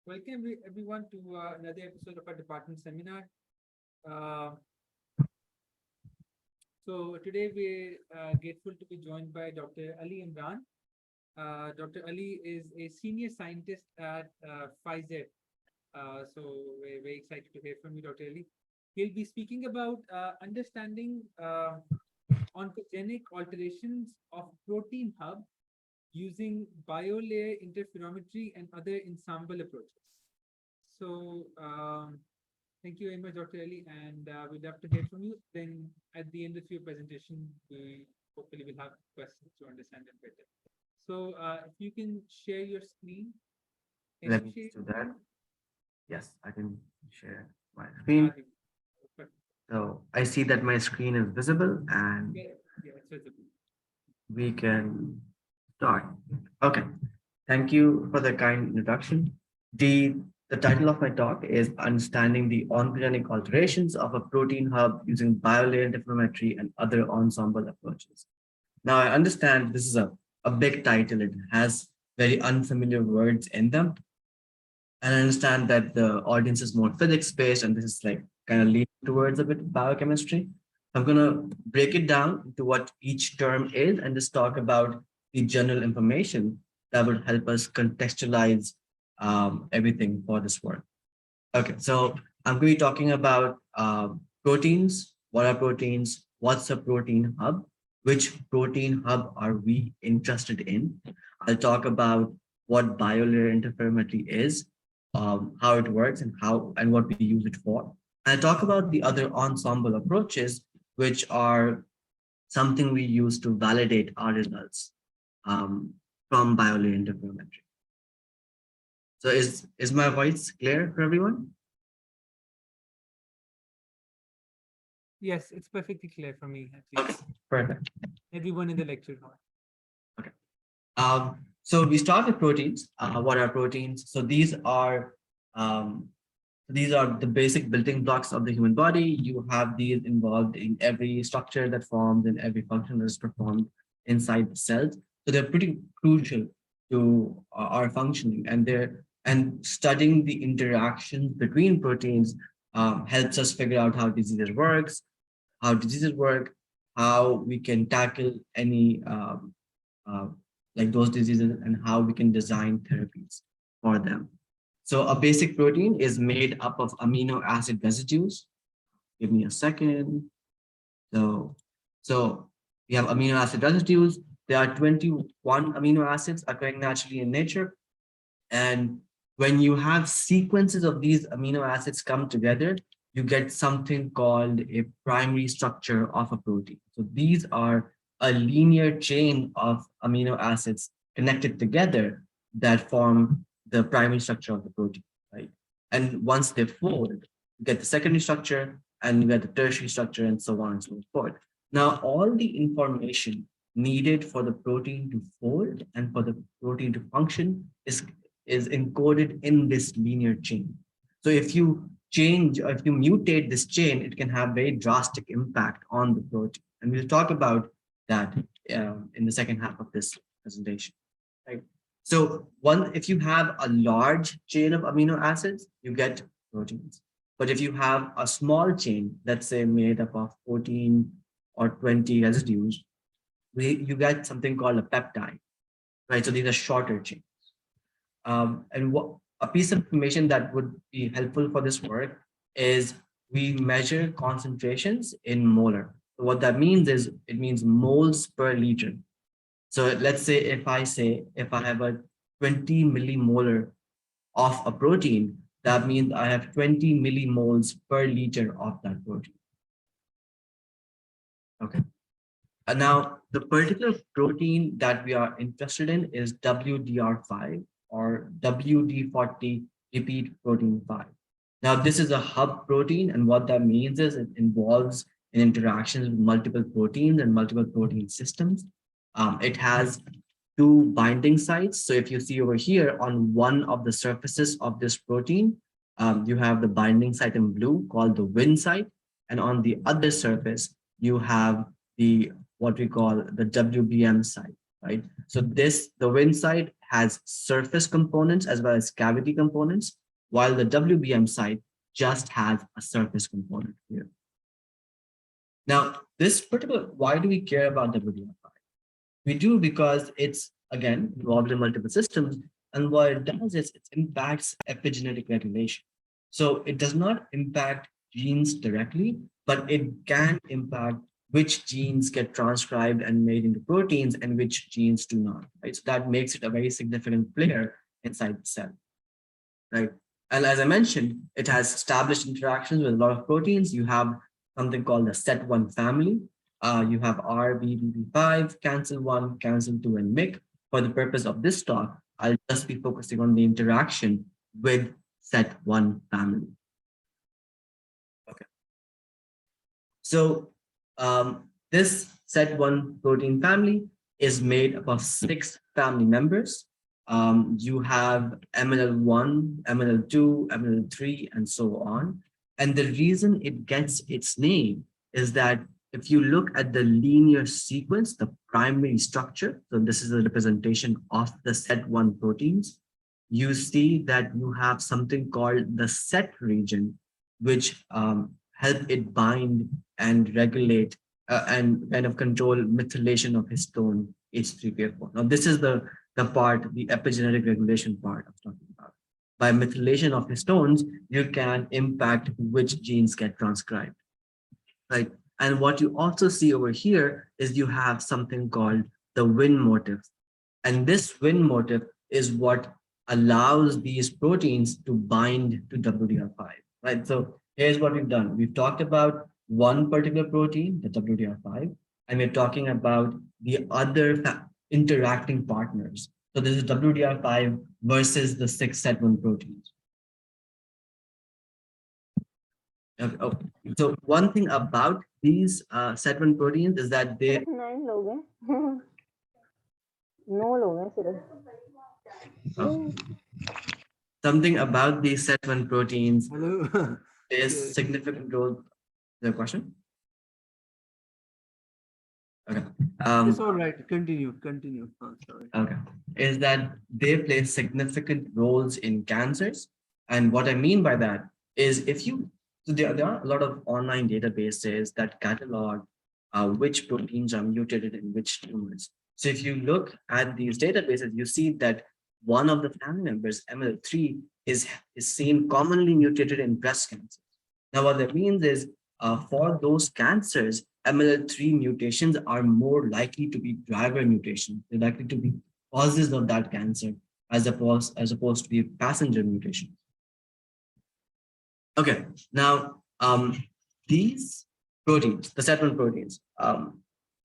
Welcome everyone to another episode of our department seminar. Uh, so today we're grateful to be joined by Dr. Ali Imran. Dr. Ali is a senior scientist at Pfizer. So we're very excited to hear from you, Dr. Ali. He'll be speaking about understanding oncogenic alterations of protein hub using biolayer interferometry and other ensemble approaches. So thank you very much, Dr. Ali, and we'd love to hear from you. Then at the end of your presentation, we hopefully will have questions to understand it better. So if you can share your screen. Let me do that. Yes, I can share my screen. So I see that my screen is visible and it's visible. We can start. Okay. Thank you for the kind introduction. The title of my talk is Understanding the Oncogenic Alterations of a Protein Hub using Biolayer Interferometry and Other Ensemble Approaches. Now, I understand this is a big title. It has very unfamiliar words in them. And I understand that the audience is more physics-based, and this is like kind of leaning towards a bit of biochemistry. I'm going to break it down into what each term is and just talk about the general information that would help us contextualize everything for this work. Okay, so I'm going to be talking about proteins. What are proteins? What's a protein hub? Which protein hub are we interested in? I'll talk about what biolayer interferometry is, how it works, and what we use it for. I'll talk about the other ensemble approaches, which are something we use to validate our results from biolayer interferometry. So is my voice clear for everyone? Yes, it's perfectly clear for me. Okay, perfect. Everyone in the lecture. Okay. So we start with proteins. What are proteins? So these are the basic building blocks of the human body. You have these involved in every structure that forms and every function that is performed inside the cells. So they're pretty crucial to our functioning, and studying the interactions between proteins helps us figure out how diseases work, how we can tackle any like those diseases, and how we can design therapies for them. So a basic protein is made up of amino acid residues. Give me a second. So we have amino acid residues. There are 21 amino acids occurring naturally in nature. And when you have sequences of these amino acids come together, you get something called a primary structure of a protein. So these are a linear chain of amino acids connected together that form the primary structure of the protein, right? And once they fold, you get the secondary structure, and you get the tertiary structure, and so on and so forth. Now, all the information needed for the protein to fold and for the protein to function is encoded in this linear chain. So if you change, or if you mutate this chain, it can have very drastic impact on the protein. And we'll talk about that in the second half of this presentation, right? So if you have a large chain of amino acids, you get proteins. But if you have a small chain, let's say made up of 14 or 20 residues, you get something called a peptide, right? So these are shorter chains. And a piece of information that would be helpful for this work is we measure concentrations in molar. So what that means is it means moles per liter. So let's say if I have a 20 millimolar of a protein, that means I have 20 millimoles per liter of that protein. Okay. And now the particular protein that we are interested in is WDR5 or WD40 Repeat Protein 5. Now this is a hub protein, and what that means is it involves in interactions with multiple proteins and multiple protein systems. It has two binding sites. So if you see over here on one of the surfaces of this protein, you have the binding site in blue called the Win site. And on the other surface, you have what we call the WBM site. right? So the Win site has surface components as well as cavity components, while the WBM site just has a surface component here. Now, why do we care about WDR5? We do because it's, again, involved in multiple systems. And what it does is it impacts epigenetic regulation. So it does not impact genes directly, but it can impact which genes get transcribed and made into proteins and which genes do not, right? So that makes it a very significant player inside the cell, right? And as I mentioned, it has established interactions with a lot of proteins. You have something called the set1 family. You have RBBB5, cancel 1, cancel 2, and MYC. For the purpose of this talk, I'll just be focusing on the interaction with set1 family. Okay. So this set1 protein family is made up of 6 family members. You have MLL1, MLL2, MLL3, and so on. And the reason it gets its name is that if you look at the linear sequence, the primary structure, so this is a representation of the set1 proteins, you see that you have something called the set region, which help it bind and regulate and kind of control methylation of histone H3K4. Now, this is the part, the epigenetic regulation part I'm talking about. By methylation of histones, you can impact which genes get transcribed, right? And what you also see over here is you have something called the Win motif. And this Win motif is what allows these proteins to bind to WDR5, right? So here's what we've done. We've talked about one particular protein, the WDR5, and we're talking about the other interacting partners. So this is WDR5 versus the 6 set1 proteins. Okay. Oh. So one thing about these set1 proteins is that they something about these set1 proteins is significant role. The question? Okay. It's all right. Continue. Oh, sorry. Okay. Is that they play significant roles in cancers. And what I mean by that is so there are a lot of online databases that catalog which proteins are mutated in which tumors. So if you look at these databases, you see that one of the family members, ML3, is seen commonly mutated in breast cancer. Now, what that means is for those cancers, MLL3 mutations are more likely to be driver mutations. They're likely to be causes of that cancer as opposed to be passenger mutations. Okay, now these proteins, the set1 proteins,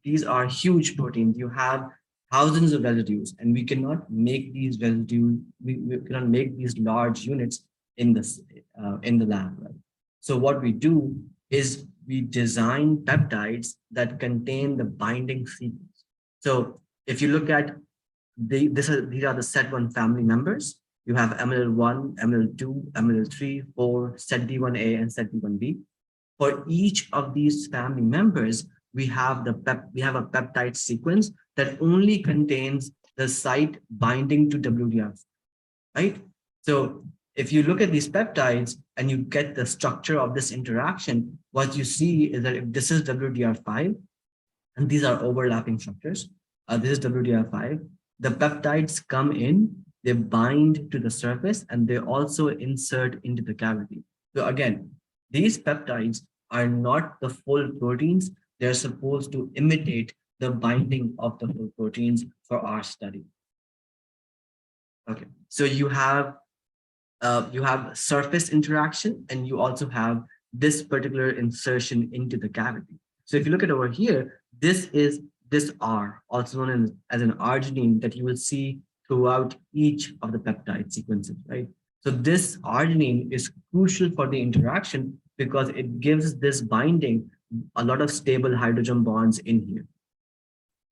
these are huge proteins. You have thousands of residues, and we cannot make these residues. We cannot make these large units in the lab, right? So what we do is we design peptides that contain the binding sequence. So if you look at these are the set1 family members. You have MLL1, MLL2, MLL3, 4, SETD1A, and SETD1B. For each of these family members, we have a peptide sequence that only contains the site binding to WDR, right? So if you look at these peptides and you get the structure of this interaction, what you see is that if this is WDR5, and these are overlapping structures, this is WDR5, the peptides come in, they bind to the surface, and they also insert into the cavity. So again, these peptides are not the full proteins. They're supposed to imitate the binding of the full proteins for our study. Okay, so you have surface interaction, and you also have this particular insertion into the cavity. So if you look at over here, this is this R, also known as an arginine, that you will see throughout each of the peptide sequences, right? So this arginine is crucial for the interaction because it gives this binding a lot of stable hydrogen bonds in here,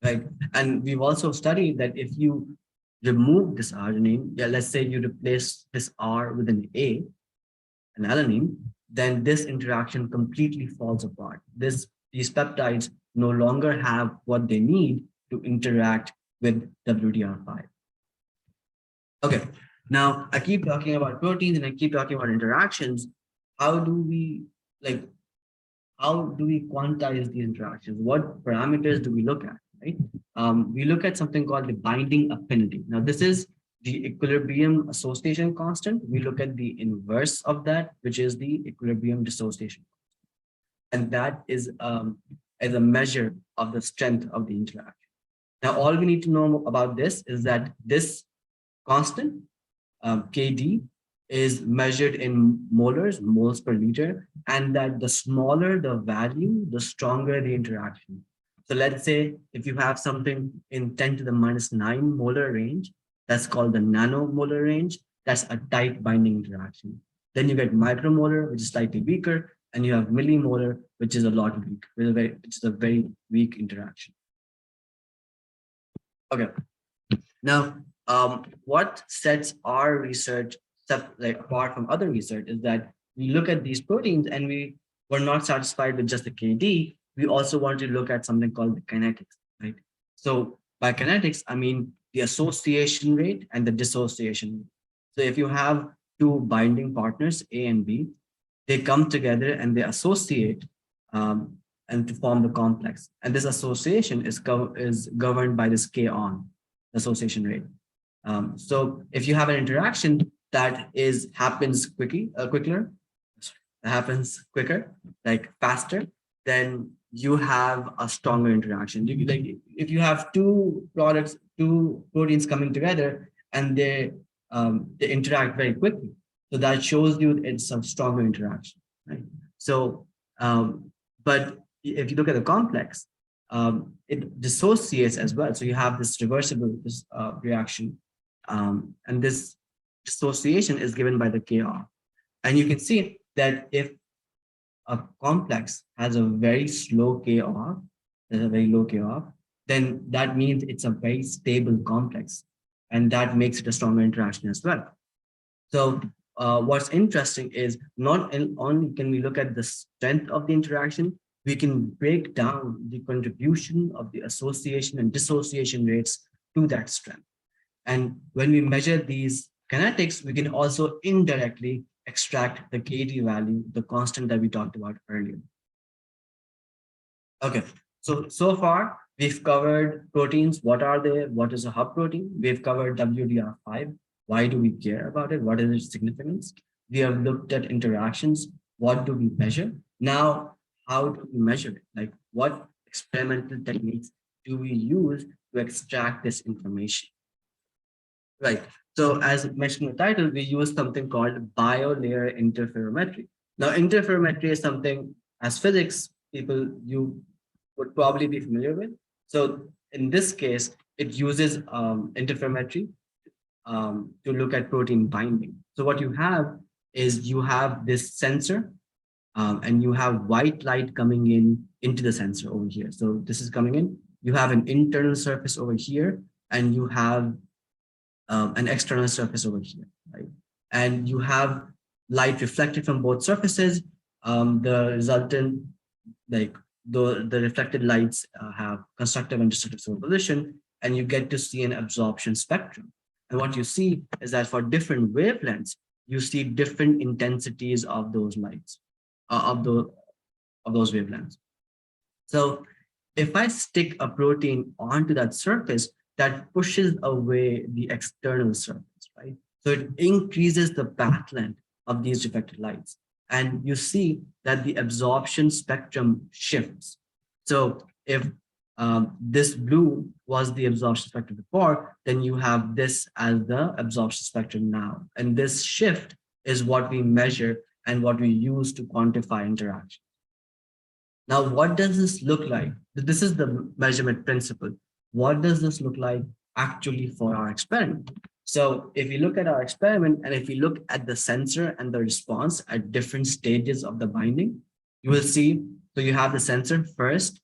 right? And we've also studied that if you remove this arginine, let's say you replace this R with an A, an alanine, then this interaction completely falls apart. These peptides no longer have what they need to interact with WDR5. Okay, now I keep talking about proteins and I keep talking about interactions. How do we like how do we quantize these interactions? What parameters do we look at, right? We look at something called the binding affinity. Now, this is the equilibrium association constant. We look at the inverse of that, which is the equilibrium dissociation. And that is as a measure of the strength of the interaction. Now, all we need to know about this is that this constant, Kd, is measured in molars, moles per liter, and that the smaller the value, the stronger the interaction. So let's say if you have something in 10 to the minus 9 molar range, that's called the nanomolar range, that's a tight binding interaction. Then you get micromolar, which is slightly weaker, and you have millimolar, which is a lot weak, which is a very weak interaction. Okay, now what sets our research apart from other research is that we look at these proteins and we were not satisfied with just the KD. We also want to look at something called the kinetics, right? So by kinetics, I mean the association rate and the dissociation rate. So if you have two binding partners, A and B, they come together and they associate and to form the complex. And this association is governed by this K on association rate. So if you have an interaction that happens quicker, like faster, then you have a stronger interaction. If you have two proteins coming together and they interact very quickly, so that shows you it's a stronger interaction, right? So, but if you look at the complex, it dissociates as well. So you have this reversible reaction, and this dissociation is given by the KR. And you can see that if a complex has a very slow KR, there's a very low KR, then that means it's a very stable complex, and that makes it a stronger interaction as well. So what's interesting is not only can we look at the strength of the interaction, we can break down the contribution of the association and dissociation rates to that strength. And when we measure these kinetics, we can also indirectly extract the Kd value, the constant that we talked about earlier. Okay, so far we've covered proteins. What are they? What is a hub protein? We've covered WDR5. Why do we care about it? What is its significance? We have looked at interactions. What do we measure? Now, how do we measure it? Like, what experimental techniques do we use to extract this information? Right. So as mentioned in the title, we use something called biolayer interferometry. Now, interferometry is something as physics people you would probably be familiar with. So in this case, it uses interferometry to look at protein binding. So what you have is you have this sensor and you have white light coming into the sensor over here. So this is coming in. You have an internal surface over here, and you have an external surface over here, right? And you have light reflected from both surfaces. The resultant, like the reflected lights have constructive and destructive superposition, and you get to see an absorption spectrum. And what you see is that for different wavelengths, you see different intensities of those lights, of those wavelengths. So if I stick a protein onto that surface, that pushes away the external surface, right? So it increases the path length of these reflected lights. And you see that the absorption spectrum shifts. So if this blue was the absorption spectrum before, then you have this as the absorption spectrum now. And this shift is what we measure and what we use to quantify interaction. Now, what does this look like? This is the measurement principle. What does this look like actually for our experiment? So if you look at our experiment and if you look at the sensor and the response at different stages of the binding, you will see, so you have the sensor first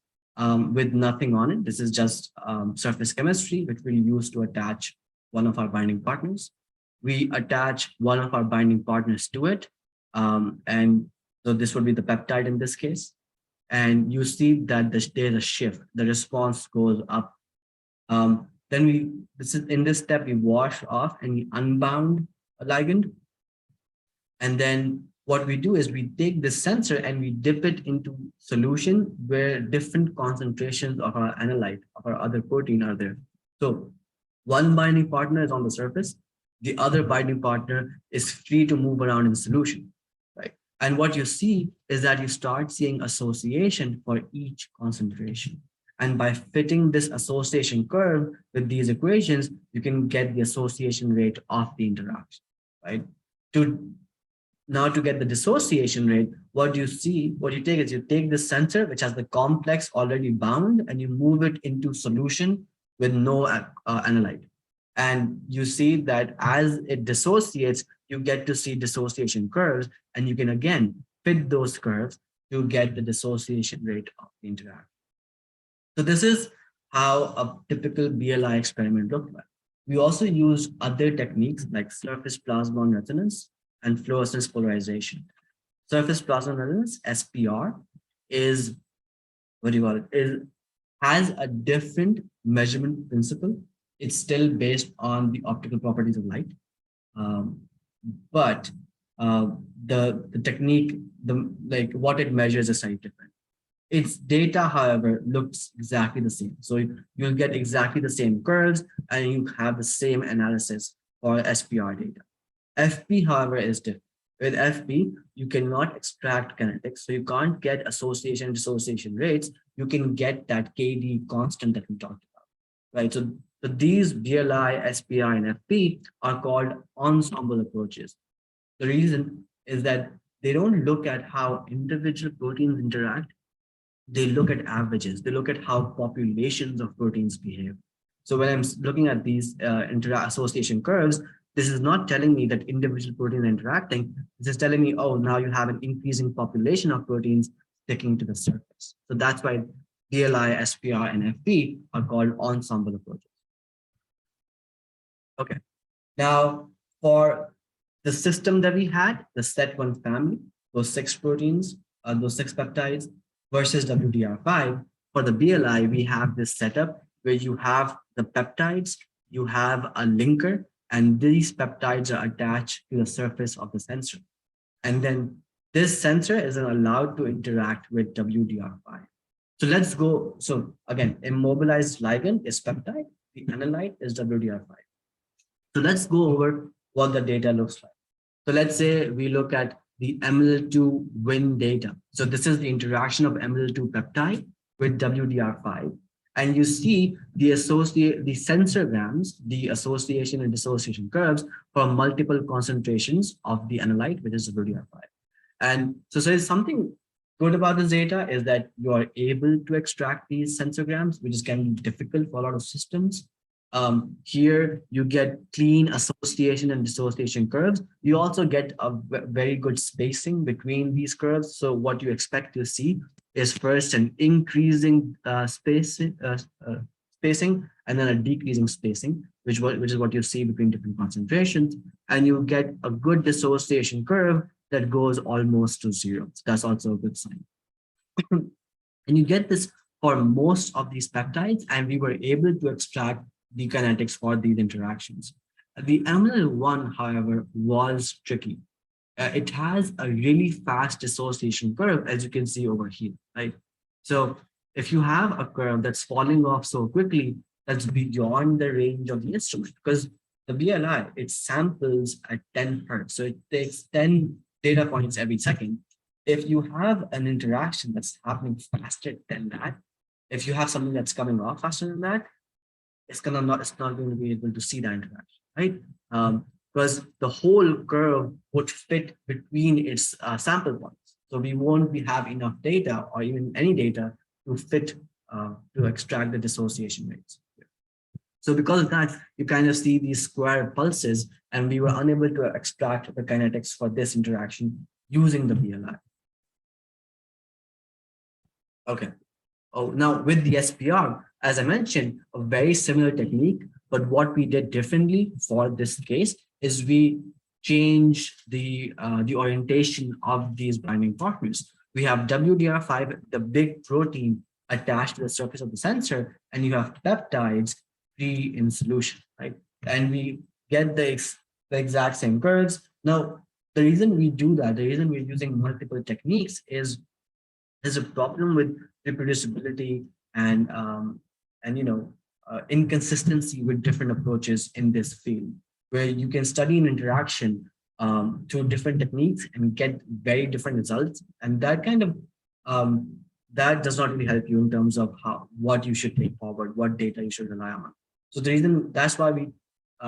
with nothing on it. This is just surface chemistry, which we'll use to attach one of our binding partners. We attach one of our binding partners to it. And so this would be the peptide in this case. And you see that there's a shift, the response goes up. Then Then in this step, we wash off any unbound ligand. And then what we do is we take this sensor and we dip it into solution where different concentrations of our analyte, of our other protein are there. So one binding partner is on the surface, the other binding partner is free to move around in solution, right? And what you see is that you start seeing association for each concentration. And by fitting this association curve with these equations, you can get the association rate of the interaction, right? Now to get the dissociation rate, what you take is you take the sensor, which has the complex already bound, and you move it into solution with no analyte. And you see that as it dissociates, you get to see dissociation curves, and you can again fit those curves to get the dissociation rate of the interaction. So this is how a typical BLI experiment looks like. We also use other techniques like surface plasmon resonance and fluorescence polarization. Surface plasmon resonance, SPR, is, has a different measurement principle. It's still based on the optical properties of light. But the technique, what it measures is slightly different. Its data, however, looks exactly the same. So you'll get exactly the same curves and you have the same analysis for SPR data. FP, however, is different. With FP, you cannot extract kinetics. So you can't get association and dissociation rates. You can get that KD constant that we talked about, right? So these BLI, SPR, and FP are called ensemble approaches. The reason is that they don't look at how individual proteins interact. They look at averages. They look at how populations of proteins behave. So when I'm looking at these association curves, this is not telling me that individual proteins are interacting. This is telling me, oh, now you have an increasing population of proteins sticking to the surface. So that's why BLI, SPR, and FP are called ensemble approaches. Okay. Now, for the system that we had, the set1 family, those 6 proteins, those 6 peptides, versus WDR5, for the BLI, we have this setup where you have the peptides, you have a linker, and these peptides are attached to the surface of the sensor. And then this sensor isn't allowed to interact with WDR5. So let's go. So again, immobilized ligand is peptide, the analyte is WDR5. So let's go over what the data looks like. So let's say we look at the ML2 Win data. So this is the interaction of ML2 peptide with WDR5. And you see the sensorgrams, the association and dissociation curves for multiple concentrations of the analyte, which is WDR5. And so there's something good about this data is that you are able to extract these sensorgrams, which can be difficult for a lot of systems. Here you get clean association and dissociation curves. You also get a very good spacing between these curves. So what you expect to see is first an increasing spacing and then a decreasing spacing, which is what you see between different concentrations. And you get a good dissociation curve that goes almost to 0. So that's also a good sign. And you get this for most of these peptides, and we were able to extract the kinetics for these interactions. The ML1, however, was tricky. It has a really fast dissociation curve, as you can see over here, right? So if you have a curve that's falling off so quickly, that's beyond the range of the instrument, because the BLI, it samples at 10 hertz. So it takes 10 data points every second. If you have an interaction that's happening faster than that, if you have something that's coming off faster than that, it's not going to be able to see that interaction, right? Because the whole curve would fit between its sample points. So we won't have enough data or even any data to fit to extract the dissociation rates. So because of that, you kind of see these square pulses, and we were unable to extract the kinetics for this interaction using the BLI. Okay. Oh, now with the SPR, as I mentioned, a very similar technique, but what we did differently for this case is we changed the orientation of these binding partners. We have WDR5, the big protein attached to the surface of the sensor, and you have peptides free in solution, right? And we get the exact same curves. Now, the reason we do that, the reason we're using multiple techniques is there's a problem with reproducibility and inconsistency with different approaches in this field, where you can study an interaction through different techniques and get very different results, and that kind of that does not really help you in terms of what you should take forward, what data you should rely on. So the reason that's why we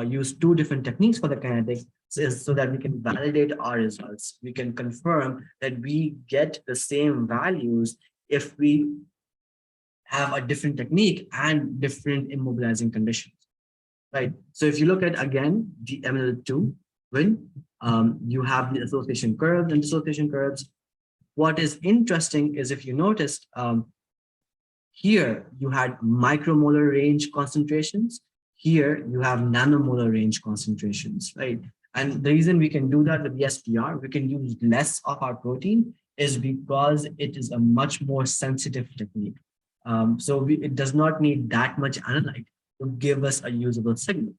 use two different techniques for the kinetics is so that we can validate our results. We can confirm that we get the same values if we have a different technique and different immobilizing conditions, right? So if you look at, again, the ML2 win, you have the association curves and dissociation curves. What is interesting is, if you noticed, here you had micromolar range concentrations. Here you have nanomolar range concentrations, right? And the reason we can do that with the SPR, we can use less of our protein, is because it is a much more sensitive technique. It does not need that much analyte to give us a usable signal.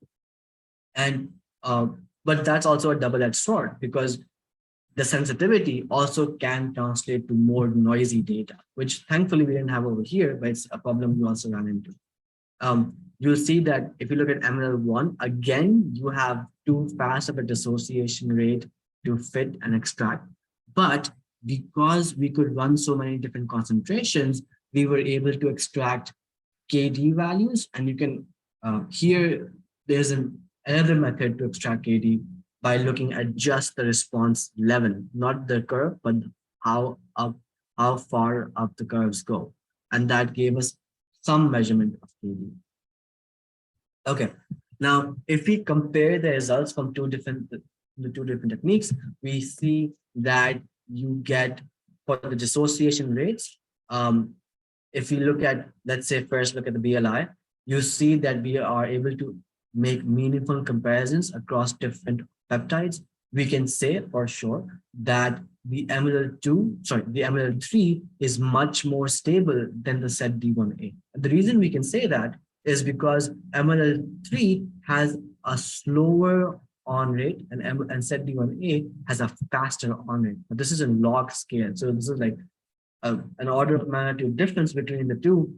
And but that's also a double-edged sword, because the sensitivity also can translate to more noisy data, which thankfully we didn't have over here, but it's a problem we also ran into. You'll see that if you look at ML1, again, you have too fast of a dissociation rate to fit and extract. But because we could run so many different concentrations, we were able to extract KD values. And you can, here, there's another method to extract KD by looking at just the response level, not the curve, but how far up the curves go. And that gave us some measurement of KD. Okay, now if we compare the results from the two different techniques, we see that you get, for the dissociation rates, if you look at, let's say, first look at the BLI, you see that we are able to make meaningful comparisons across different peptides. We can say for sure that the ML3 is much more stable than the SETD1A. The reason we can say that is because ML3 has a slower on rate and SETD1A has a faster on rate. But this is a log scale. So this is like an order of magnitude difference between the two.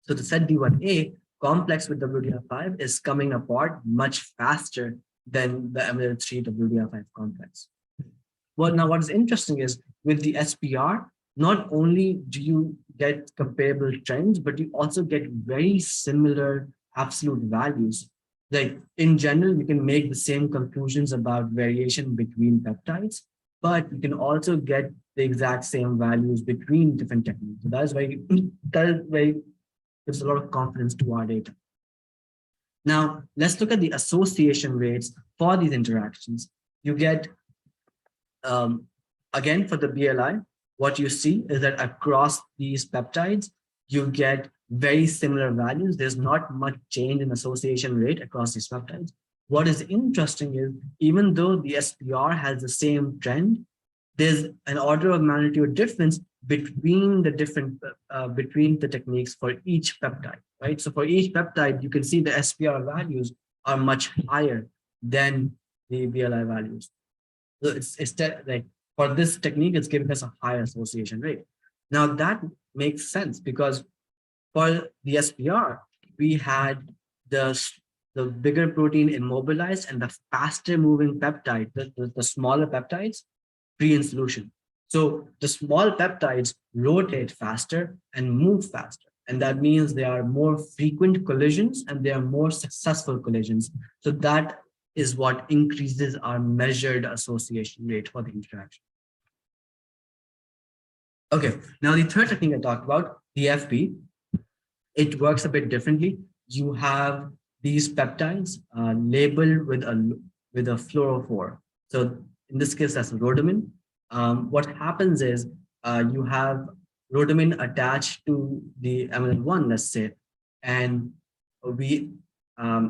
So the SETD1A complex with WDR5 is coming apart much faster than the ML3 WDR5 complex. Well, now what is interesting is, with the SPR, not only do you get comparable trends, but you also get very similar absolute values. Like in general, you can make the same conclusions about variation between peptides, but you can also get the exact same values between different techniques. So that is very gives a lot of confidence to our data. Now, let's look at the association rates for these interactions. You get, again, for the BLI, what you see is that across these peptides, you get very similar values. There's not much change in association rate across these peptides. What is interesting is, even though the SPR has the same trend, there's an order of magnitude difference between the different between the techniques for each peptide, right? So for each peptide, you can see the SPR values are much higher than the BLI values. So it's like, for this technique, it's giving us a higher association rate. Now that makes sense, because for the SPR, we had the bigger protein immobilized and the faster moving peptide, the smaller peptides, free in solution. So the small peptides rotate faster and move faster. And that means they are more frequent collisions and they are more successful collisions. So that is what increases our measured association rate for the interaction. Okay, now the third technique I talked about, the FP, it works a bit differently. You have these peptides labeled with a fluorophore. So in this case, that's rhodamin. What happens is you have rhodamin attached to the ML1, let's say, and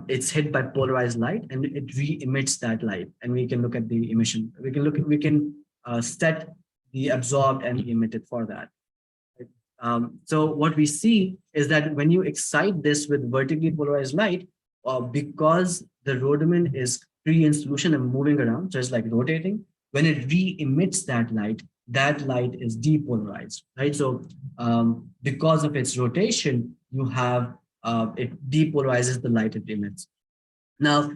it's hit by polarized light and it re-emits that light, and we can look at the emission. We can set the absorbed and emitted for that. So what we see is that when you excite this with vertically polarized light, because the rhodomin is free in solution and moving around, just like rotating, when it re-emits that light is depolarized, right? So because of its rotation, you have it depolarizes the light it emits. Now,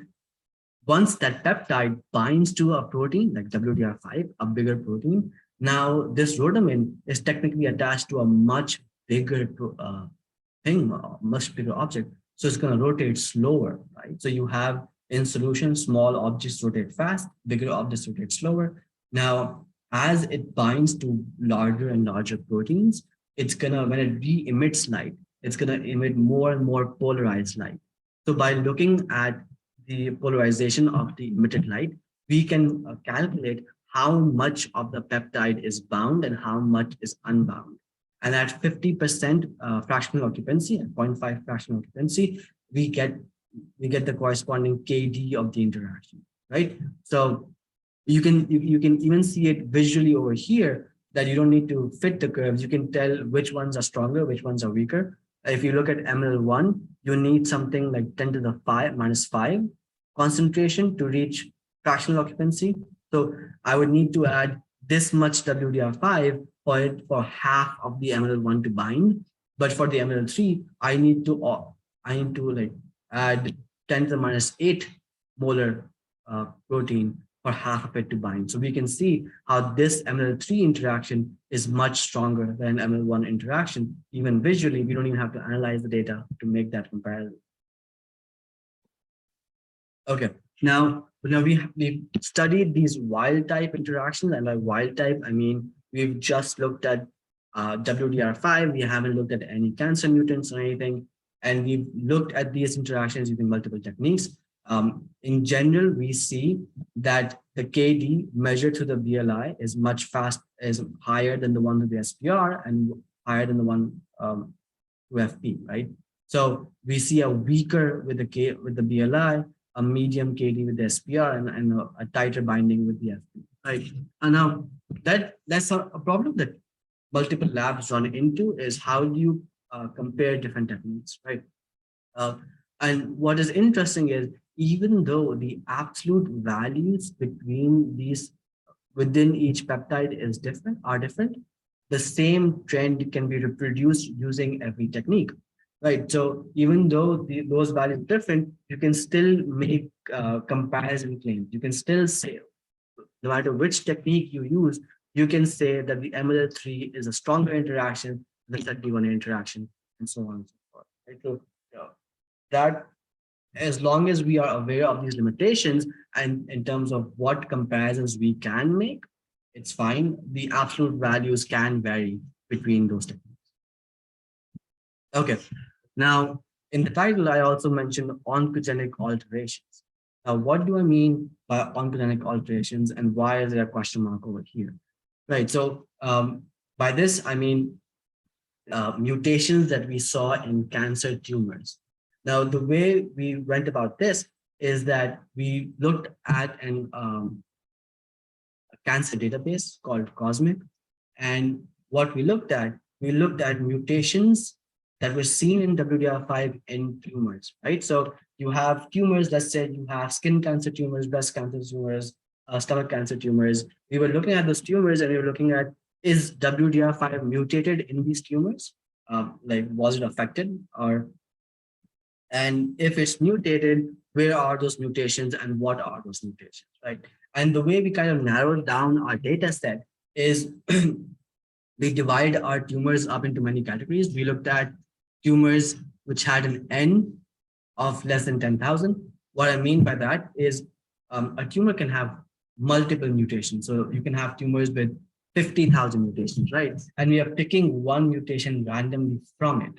once that peptide binds to a protein like WDR5, a bigger protein, now this rhodomin is technically attached to a much bigger thing, a much bigger object. So it's going to rotate slower, right? So you have in solution, small objects rotate fast, bigger objects rotate slower. Now, as it binds to larger and larger proteins, it's gonna, when it re-emits light, it's gonna emit more and more polarized light. So by looking at the polarization of the emitted light, we can calculate how much of the peptide is bound and how much is unbound. And at 50% fractional occupancy, at 0.5 fractional occupancy, we get the corresponding KD of the interaction, right? So you can even see it visually over here that you don't need to fit the curves. You can tell which ones are stronger, which ones are weaker. If you look at ML1, you need something like 10 to the 5 concentration to reach fractional occupancy. So I would need to add this much WDR5 for half of the ML1 to bind. But for the ML3, I need to like add 10 to the minus 8 molar protein for half of it to bind. So we can see how this ML3 interaction is much stronger than ML1 interaction. Even visually, we don't even have to analyze the data to make that comparison. Okay, now we've studied these wild type interactions, and by wild type, I mean, we've just looked at WDR5, we haven't looked at any cancer mutants or anything, and we've looked at these interactions using multiple techniques. In general, we see that the KD measured through the BLI is is higher than the one with the SPR and higher than the one with FP, right? So we see a weaker with the BLI, a medium KD with the SPR, and a tighter binding with the FP, right? And now that's a problem that multiple labs run into is how do you compare different techniques, right? And what is interesting is even though the absolute values within each peptide are different, the same trend can be reproduced using every technique, right? So even though those values are different, you can still make comparison claims. You can still say, no matter which technique you use, you can say that the ML3 is a stronger interaction than the 31 interaction, and so on and so forth. Right? So that, as long as we are aware of these limitations and in terms of what comparisons we can make, it's fine. The absolute values can vary between those techniques. Okay, now in the title, I also mentioned oncogenic alterations. Now, what do I mean by oncogenic alterations and why is there a question mark over here? Right, so by this, I mean mutations that we saw in cancer tumors. Now, the way we went about this is that we looked at a cancer database called COSMIC. And what we looked at mutations that were seen in WDR5 in tumors, right? So you have tumors, let's say you have skin cancer tumors, breast cancer tumors, stomach cancer tumors. We were looking at those tumors and we were looking at, is WDR5 mutated in these tumors? Like, was it affected? And if it's mutated, where are those mutations and what are those mutations, right? And the way we kind of narrowed down our data set is we divide our tumors up into many categories. We looked at tumors which had an N of less than 10,000. What I mean by that is a tumor can have multiple mutations. So you can have tumors with 50,000 mutations, right? And we are picking one mutation randomly from it,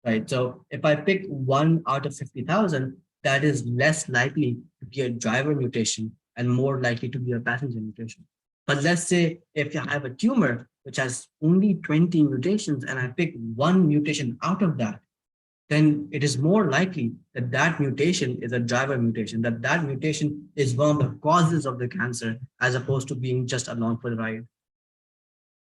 right? So if I pick one out of 50,000, that is less likely to be a driver mutation and more likely to be a passenger mutation. But let's say if I have a tumor which has only 20 mutations and I pick one mutation out of that, then it is more likely that that mutation is a driver mutation, that mutation is one of the causes of the cancer as opposed to being just along for the ride.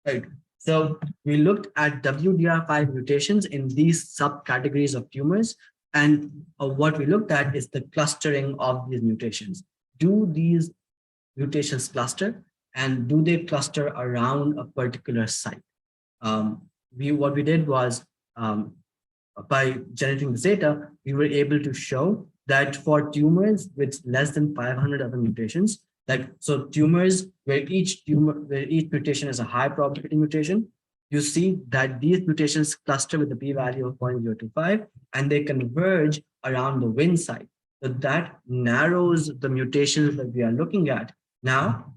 Right. So we looked at WDR5 mutations in these subcategories of tumors. And what we looked at is the clustering of these mutations. Do these mutations cluster, and do they cluster around a particular site? What we did was, by generating this data, we were able to show that for tumors with less than 500 other mutations, like so tumors where each mutation is a high probability mutation, you see that these mutations cluster with a p-value of 0.025 and they converge around the Win site. So that narrows the mutations that we are looking at. Now,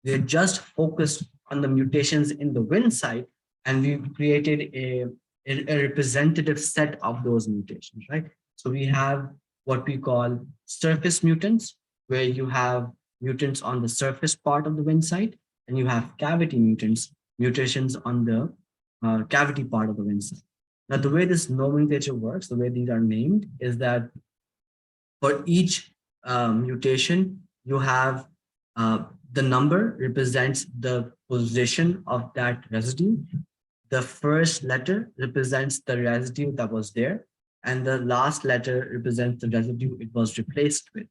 we're just focused on the mutations in the Win site, and we've created a representative set of those mutations, right? So we have what we call surface mutants, where you have mutants on the surface part of the Win site, and you have cavity mutants, mutations on the cavity part of the Win site. Now, the way this nomenclature works, the way these are named, is that for each mutation, you have the number represents the position of that residue. The first letter represents the residue that was there, and the last letter represents the residue it was replaced with.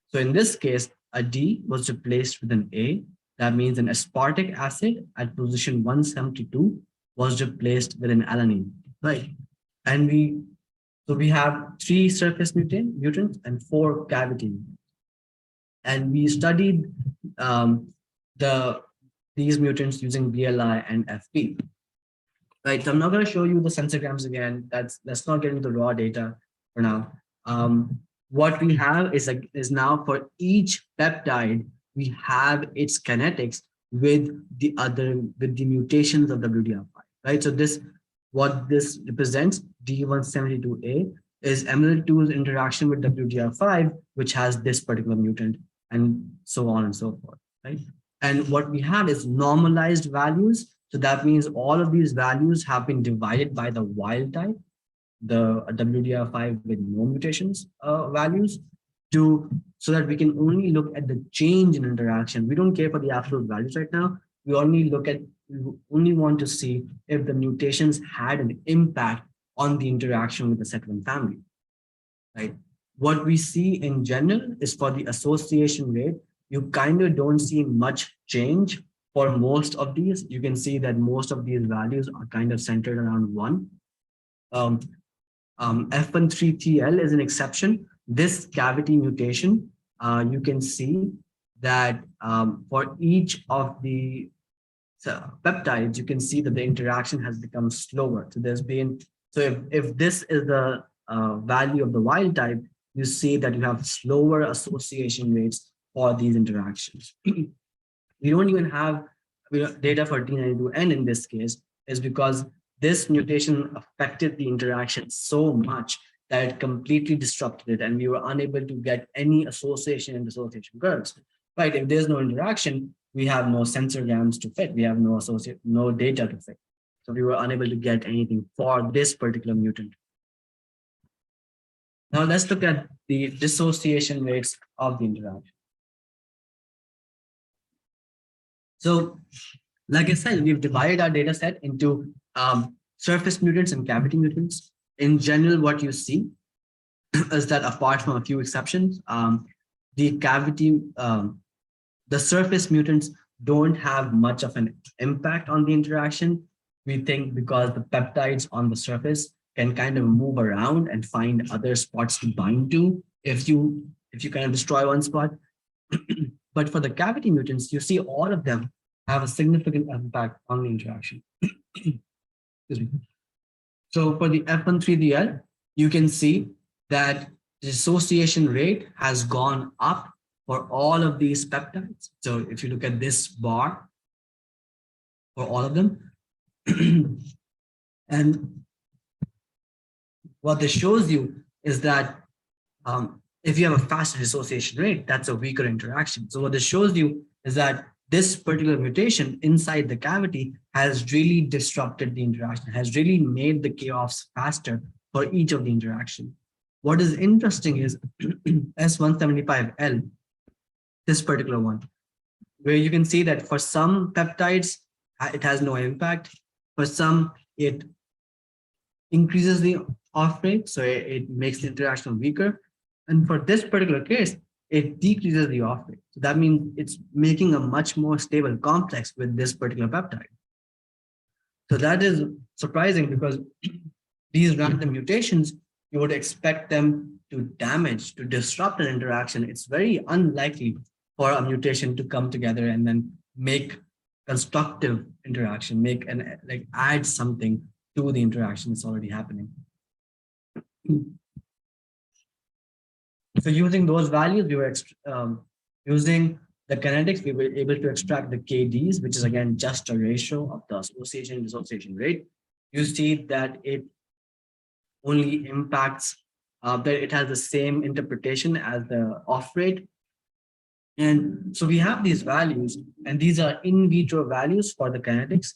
So in this case, a D was replaced with an A. That means an aspartic acid at position 172 was replaced with an alanine, right? And we have 3 surface mutants and 4 cavity mutants. And we studied these mutants using BLI and FP. Right, so I'm not going to show you the sensorgrams again. Let's not get into the raw data for now. What we have is now for each peptide, we have its kinetics with the mutations of WDR5. Right, so what this represents, D172A, is ML2's interaction with WDR5, which has this particular mutant, and so on and so forth. Right, and what we have is normalized values. So that means all of these values have been divided by the wild type, the WDR5 with no mutations values, so that we can only look at the change in interaction. We don't care for the absolute values right now. We only want to see if the mutations had an impact on the interaction with the set1 family. Right. What we see in general is for the association rate, you kind of don't see much change. For most of these, you can see that most of these values are kind of centered around 1. F13TL is an exception. This cavity mutation, you can see that for each of the peptides, you can see that the interaction has become slower. So if this is the value of the wild type, you see that you have slower association rates for these interactions. We don't even have data for D92N in this case, is because this mutation affected the interaction so much that it completely disrupted it, and we were unable to get any association and dissociation curves. Right? If there's no interaction, we have no sensorgrams to fit. We have no data to fit. So we were unable to get anything for this particular mutant. Now let's look at the dissociation rates of the interaction. So, like I said, we've divided our data set into surface mutants and cavity mutants. In general, what you see is that apart from a few exceptions, the surface mutants don't have much of an impact on the interaction. We think because the peptides on the surface can kind of move around and find other spots to bind to if you kind of destroy one spot. But for the cavity mutants, you see all of them have a significant impact on the interaction. So for the F13DL, you can see that the dissociation rate has gone up for all of these peptides. So if you look at this bar for all of them, and what this shows you is that if you have a faster dissociation rate, that's a weaker interaction. So what this shows you is that this particular mutation inside the cavity has really disrupted the interaction, has really made the chaos faster for each of the interaction. What is interesting is S175L, this particular one, where you can see that for some peptides, it has no impact. For some, it increases the off rate, so it makes the interaction weaker. And for this particular case, it decreases the off rate. So that means it's making a much more stable complex with this particular peptide. So that is surprising because these random mutations, you would expect them to damage, to disrupt an interaction. It's very unlikely for a mutation to come together and then make constructive interaction, make an like add something to the interaction that's already happening. So using those values, we were using the kinetics, we were able to extract the KDs, which is again just a ratio of the association and dissociation rate. You see that it only impacts, that it has the same interpretation as the off rate. And so we have these values, and these are in vitro values for the kinetics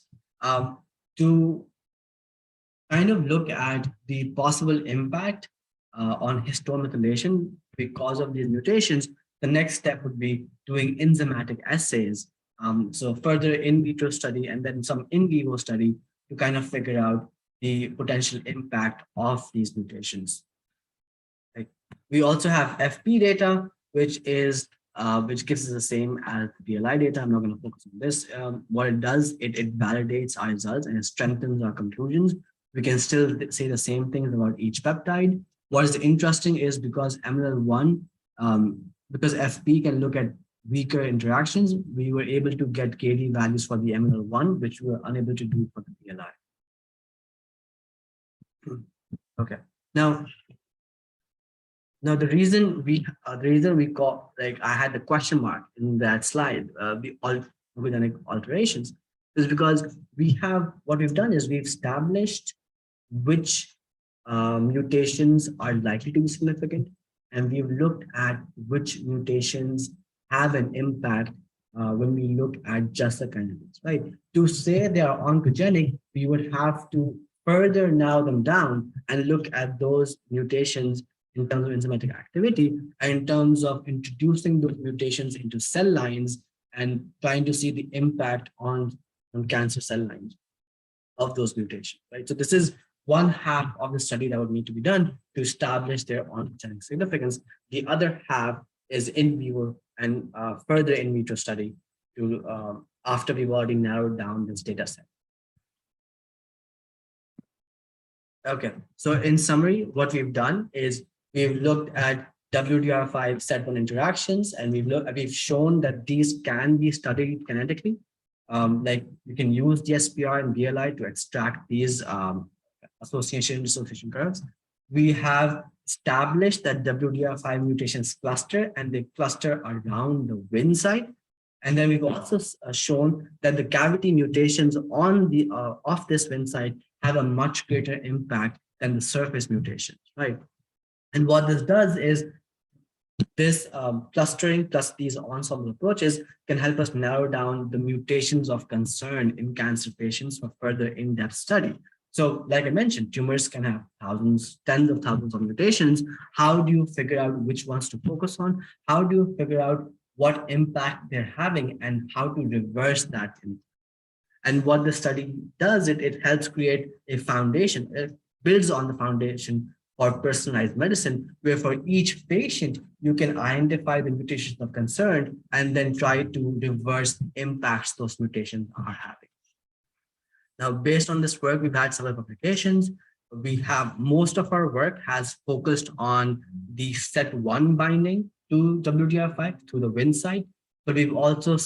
to kind of look at the possible impact on histomethylation because of these mutations. The next step would be doing enzymatic assays. So further in vitro study and then some in vivo study to kind of figure out the potential impact of these mutations. Like, we also have FP data, which gives us the same as BLI data. I'm not going to focus on this. What it does, it validates our results and it strengthens our conclusions. We can still say the same things about each peptide. What is interesting is because MLL1, because FP can look at weaker interactions, we were able to get KD values for the MLL1, which we were unable to do for the BLI. Okay. Now the reason we call, like I had the question mark in that slide, the oncogenic alterations, is because what we've done is we've established which mutations are likely to be significant, and we've looked at which mutations have an impact when we look at just the kinetics, right? To say they are oncogenic, we would have to further narrow them down and look at those mutations in terms of enzymatic activity and in terms of introducing those mutations into cell lines and trying to see the impact on cancer cell lines of those mutations, right? So this is one half of the study that would need to be done to establish their oncogenic significance. The other half is in vivo and further in vitro study to after we've already narrowed down this data set. Okay, so in summary, what we've done is we've looked at WDR5 SET1 interactions, and we've shown that these can be studied kinetically. Like you can use the SPR and BLI to extract these association-dissociation curves. We have established that WDR5 mutations cluster, and they cluster around the Wnt site. And then we've also shown that the cavity mutations on the of this Wnt site have a much greater impact than the surface mutations, right? And what this does is this clustering plus these ensemble approaches can help us narrow down the mutations of concern in cancer patients for further in-depth study. So like I mentioned, tumors can have thousands, tens of thousands of mutations. How do you figure out which ones to focus on? How do you figure out what impact they're having and how to reverse that? And what the study does, it helps create a foundation. It builds on the foundation for personalized medicine, where for each patient, you can identify the mutations of concern and then try to reverse impacts those mutations are having. Now, based on this work, we've had several publications. We have most of our work has focused on the SET1 binding to WDR5 through the Wnt site, but we've also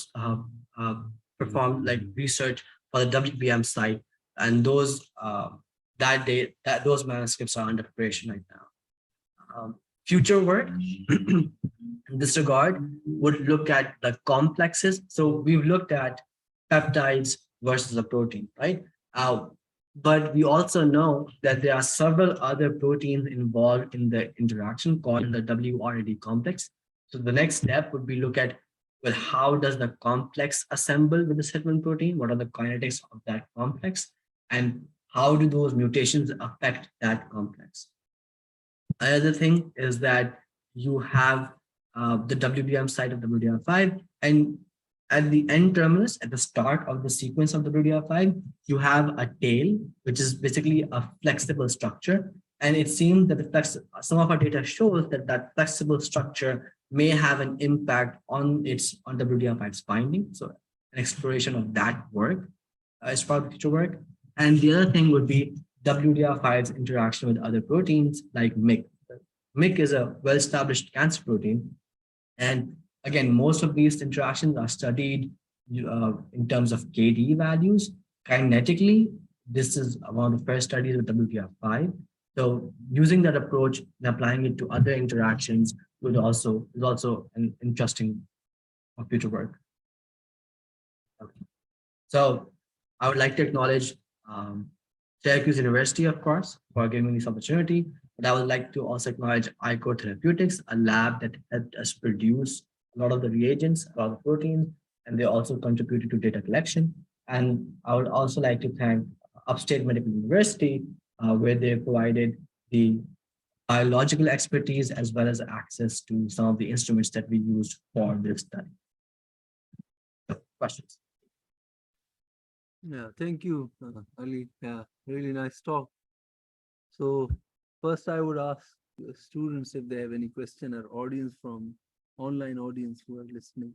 performed like research for the WBM site, and those those manuscripts are under preparation right now. Future work in this regard would look at the complexes. So we've looked at peptides versus a protein, right? But we also know that there are several other proteins involved in the interaction called the WRAD complex. So the next step would be look at, well, how does the complex assemble with the SET1 protein? What are the kinetics of that complex? And how do those mutations affect that complex? Another thing is that you have the WBM site of WDR5, and at the end terminus, at the start of the sequence of WDR5, you have a tail, which is basically a flexible structure. And it seems that some of our data shows that that flexible structure may have an impact on WDR5's binding. So an exploration of that work is part of the future work. And the other thing would be WDR5's interaction with other proteins like MYC. MYC is a well-established cancer protein. And again, most of these interactions are studied in terms of KD values. Kinetically, this is one of the first studies with WDR5. So using that approach and applying it to other interactions is also an interesting future work. Okay. So I would like to acknowledge Syracuse University, of course, for giving me this opportunity. But I would like to also acknowledge ICO Therapeutics, a lab that helped us produce a lot of the reagents, a lot of the proteins, and they also contributed to data collection. And I would also like to thank Upstate Medical University, where they provided the biological expertise as well as access to some of the instruments that we used for this study. So, questions? Yeah, thank you, Ali. Yeah, really nice talk. So first I would ask the students if they have any question, or audience from online audience who are listening.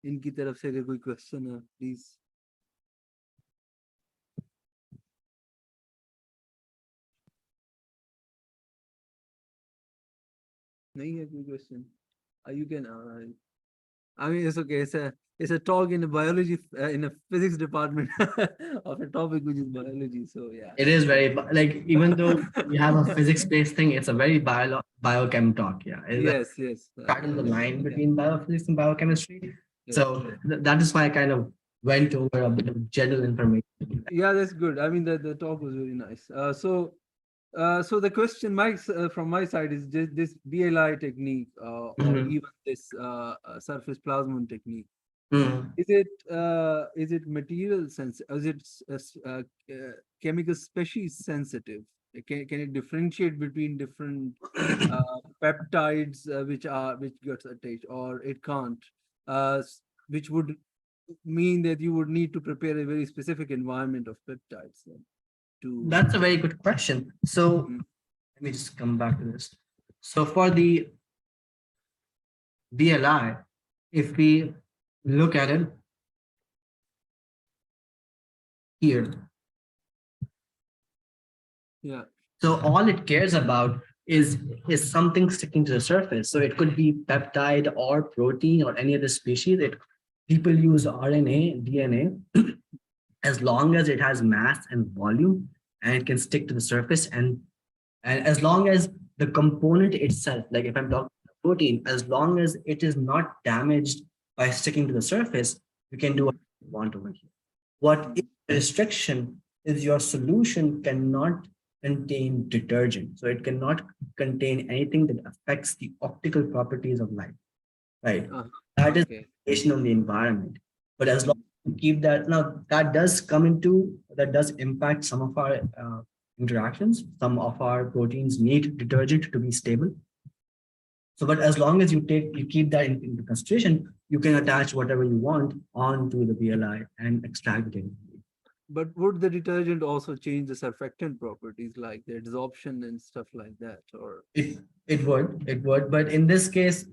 इनकी तरफ से अगर कोई question है, please. नहीं है कोई question? You can. I mean, it's okay. It's a talk in a biology, in a physics department of a topic which is biology. So yeah. It is very like, even though we have a physics-based thing, it's a very biochem talk. Yeah. Yes, yes. Starting the line between biophysics and biochemistry. Yeah. So that is why I kind of went over a bit of general information. Yeah, that's good. I mean, the talk was very nice. So the question, from my side is this BLI technique, or even this surface plasmon technique. Mhm. Is it material sensitive? Is it chemical species sensitive? Can it differentiate between different peptides which gets attached, or it can't? Which would mean that you would need to prepare a very specific environment of peptides to. That's a very good question. So let me just come back to this. So for the BLI, if we look at it here, Yeah. so all it cares about is something sticking to the surface. So it could be peptide or protein or any other species. People use RNA, DNA, as long as it has mass and volume and it can stick to the surface, and as long as the component itself, like if I'm talking about protein, as long as it is not damaged by sticking to the surface, you can do what you want over here. What is the restriction is your solution cannot contain detergent. So it cannot contain anything that affects the optical properties of light, right? That is Okay. limitation on the environment. But as long as you keep that, now that does impact some of our interactions. Some of our proteins need detergent to be stable. So, but as long as you keep that into consideration, you can attach whatever you want onto the BLI and extract the data. But would the detergent also change the surfactant properties, like the adsorption and stuff like that, or? It would, but in this case,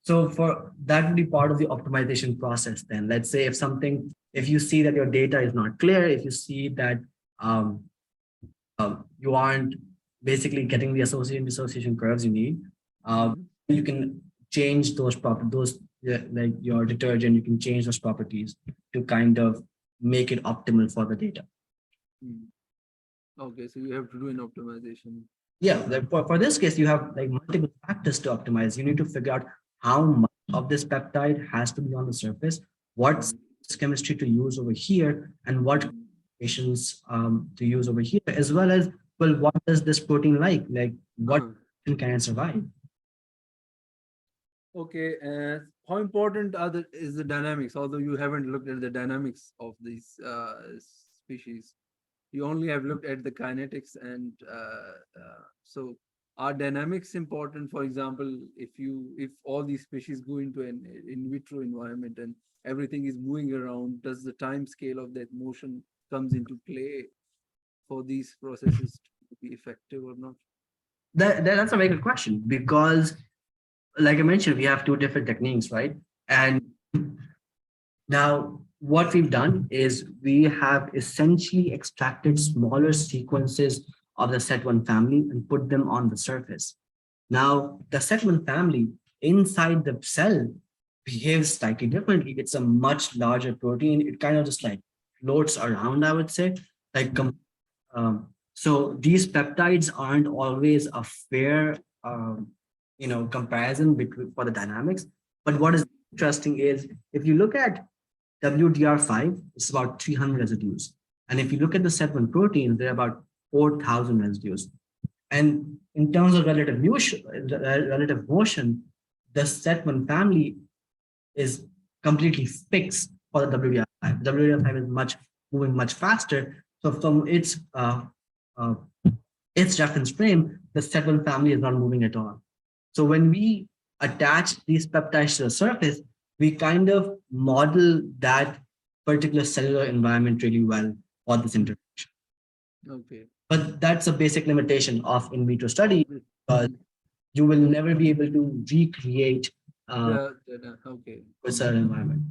so for that would be part of the optimization process. Then let's say if you see that your data is not clear, if you see that you aren't basically getting the association curves you need, you can change those properties, like your detergent, you can change those properties to kind of make it optimal for the data. Okay, so you have to do an optimization. Yeah, for this case, you have like multiple factors to optimize. You need to figure out how much of this peptide has to be on the surface, what chemistry to use over here, and what patients to use over here, as well as, well, what does this protein like what can it survive? Okay, how important is the dynamics? Although you haven't looked at the dynamics of these species, you only have looked at the kinetics, and so are dynamics important? For example, if all these species go into an in vitro environment and everything is moving around, does the time scale of that motion comes into play for these processes to be effective or not? That's a very good question, because like I mentioned, we have two different techniques, right? And now what we've done is we have essentially extracted smaller sequences of the set1 family and put them on the surface. Now, the set1 family inside the cell behaves slightly differently. It's a much larger protein. It kind of just like floats around, I would say. Like, so these peptides aren't always a fair, comparison between for the dynamics. But what is interesting is if you look at WDR5, it's about 300 residues. And if you look at the set1 protein, there are about 4,000 residues. And in terms of relative motion, the set1 family is completely fixed for the WDR5. WDR5 is moving much faster. So from its reference frame, the set1 family is not moving at all. So when we attach these peptides to the surface, we kind of model that particular cellular environment really well for this interaction. Okay. But that's a basic limitation of in vitro study, because you will never be able to recreate Okay. a certain environment.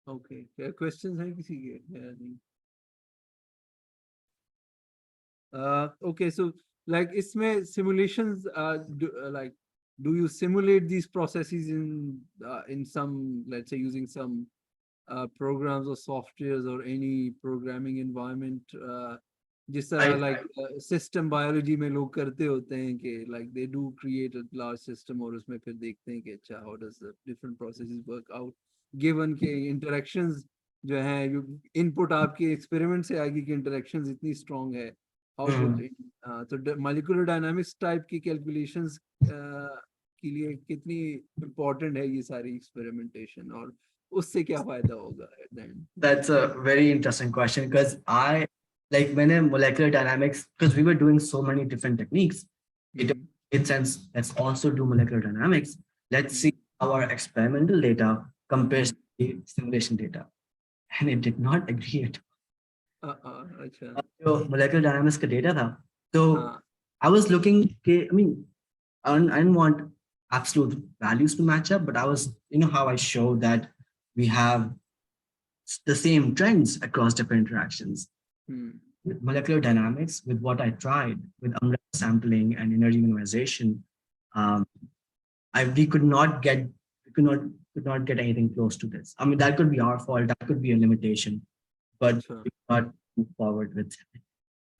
Okay. क्या questions हैं किसी के? Yeah, नहीं. Okay, so like इसमें simulations do you simulate these processes in some, let's say, using some programs or softwares or any programming environment, जिस तरह like system biology में लोग करते होते हैं कि like they do create a large system और उसमें फिर देखते हैं कि अच्छा how does the different processes work out given के interactions जो हैं input आपके experiment से आएगी कि interactions इतनी strong है how would it, तो molecular dynamics type की calculations के लिए कितनी important है ये सारी experimentation और उससे क्या फायदा होगा at the end? That's a very interesting question, because I like when in molecular dynamics, because we were doing so many different techniques, it made sense. Let's also do molecular dynamics. Let's see how our experimental data compares to the simulation data, and it did not agree at all. So molecular dynamics का data था. So I was looking. I mean, I didn't want absolute values to match up, but I was, how I showed that we have the same trends across different interactions. With molecular dynamics, with what I tried with umbrella sampling and energy minimization, we could not get anything close to this. I mean, that could be our fault, that could be a limitation, but we could not move forward with it.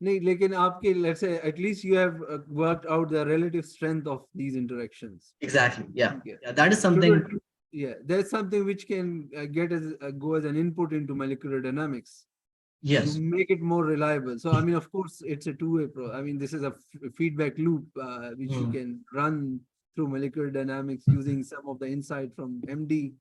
नहीं, लेकिन आपके, let's say, at least you have worked out the relative strength of these interactions. Exactly. Yeah. Yeah, that is something. Yeah, that's something which can go as an input into molecular dynamics. Yes. To make it more reliable. So, I mean, of course, it's a two-way I mean, this is a feedback loop which you can run through molecular dynamics using some of the insight from MD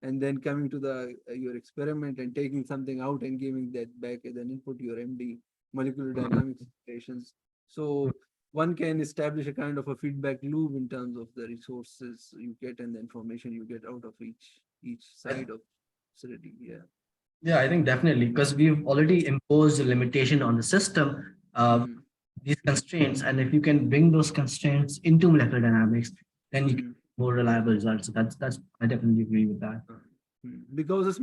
and then coming to your experiment and taking something out and giving that back as an input to your MD molecular dynamics equations. So one can establish a kind of a feedback loop in terms of the resources you get and the information you get out of each side of facility. Yeah. Yeah, I think definitely, because we've already imposed a limitation on the system, these constraints, and if you can bring those constraints into molecular dynamics, then you get more reliable results. So that's I definitely agree with that. Because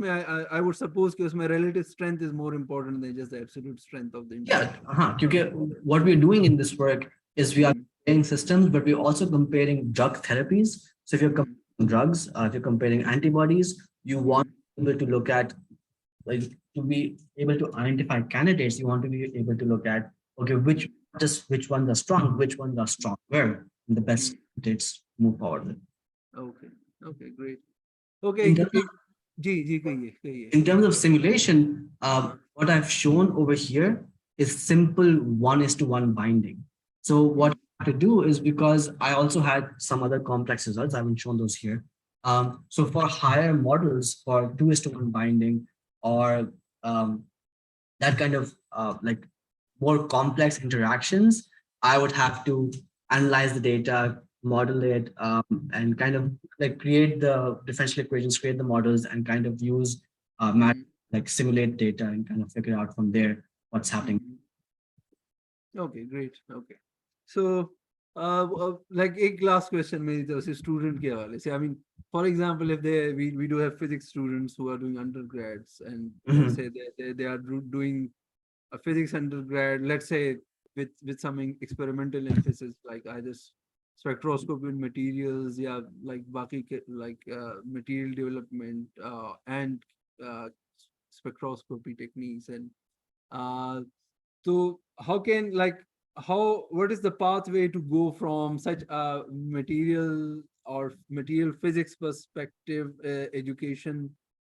I would suppose because my relative strength is more important than just the absolute strength of the interaction. Because what we're doing in this work is we are comparing systems, but we're also comparing drug therapies. So if you're comparing drugs, if you're comparing antibodies, you want to be able to look at, like, to be able to identify candidates, you want to be able to look at, okay, which ones are strong, which ones are stronger, and the best candidates move forward with. Okay, great. Okay, in terms of simulation, what I've shown over here is simple 1:1 binding. So what I have to do is, because I also had some other complex results, I haven't shown those here. So for higher models for 2:1 binding, or that kind of like more complex interactions, I would have to analyze the data, model it, and kind of like create the differential equations, create the models, and kind of use math, Mhm. like simulate data and kind of figure out from there what's happening. Mhm. Okay, great. Okay. So, like एक last question मेरी तरफ से student के हवाले से. I mean, for example, if we do have physics students who are doing undergrads, and let's Mhm. say they are doing a physics undergrad, let's say with some experimental emphasis like either spectroscopy in materials, yeah, like बाकी के like material development and uh, spectroscopy techniques, and uh, so how can like how what is the pathway to go from such a material or material physics perspective education